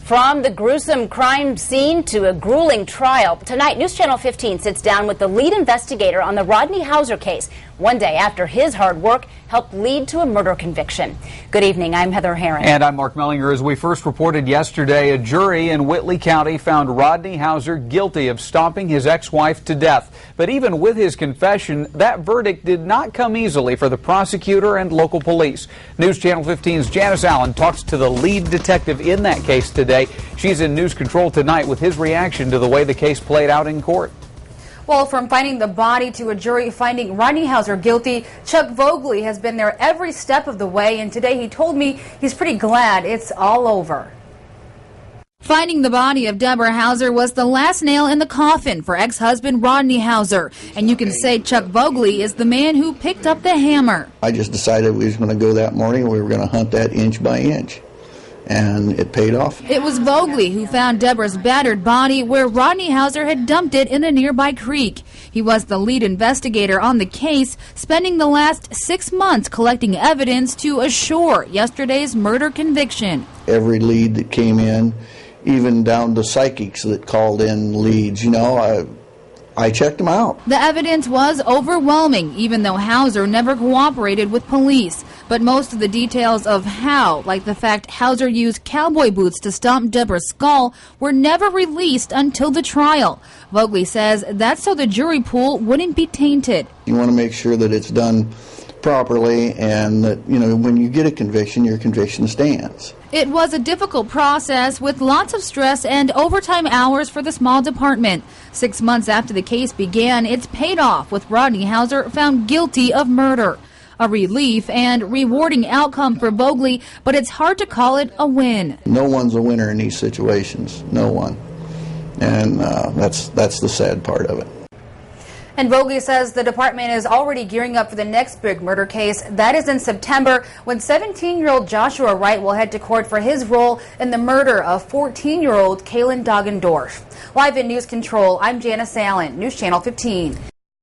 From the gruesome crime scene to a grueling trial, tonight News Channel 15 sits down with the lead investigator on the Rodney Houser case, one day after his hard work helped lead to a murder conviction. Good evening, I'm Heather Herron. And I'm Mark Mellinger. As we first reported yesterday, a jury in Whitley County found Rodney Houser guilty of stomping his ex-wife to death. But even with his confession, that verdict did not come easily for the prosecutor and local police. News Channel 15's Janice Allen talks to the lead detective in that case today. She's in News Control tonight with his reaction to the way the case played out in court. Well, from finding the body to a jury finding Rodney Houser guilty, Chuck Vogely has been there every step of the way, and today he told me he's pretty glad it's all over. Finding the body of Deborah Houser was the last nail in the coffin for ex-husband Rodney Houser, and you can say Chuck Vogely is the man who picked up the hammer. I just decided we was going to go that morning. We were going to hunt that inch by inch. And it paid off. It was Vogely who found Deborah's battered body where Rodney Houser had dumped it in a nearby creek. He was the lead investigator on the case, spending the last 6 months collecting evidence to assure yesterday's murder conviction. Every lead that came in, even down to psychics that called in leads, I checked them out. The evidence was overwhelming, even though Houser never cooperated with police. But most of the details of how, like the fact Houser used cowboy boots to stomp Deborah's skull, were never released until the trial. Vogely says that's so the jury pool wouldn't be tainted. You want to make sure that it's done properly and that, when you get a conviction, your conviction stands. It was a difficult process with lots of stress and overtime hours for the small department. 6 months after the case began, it's paid off with Rodney Houser found guilty of murder. A relief and rewarding outcome for Vogely, but it's hard to call it a win. No one's a winner in these situations. No one. And that's the sad part of it. And Vogely says the department is already gearing up for the next big murder case. That is in September, when 17-year-old Joshua Wright will head to court for his role in the murder of 14-year-old Kaylin Doggendorf. Live in News Control, I'm Janice Allen, News Channel 15.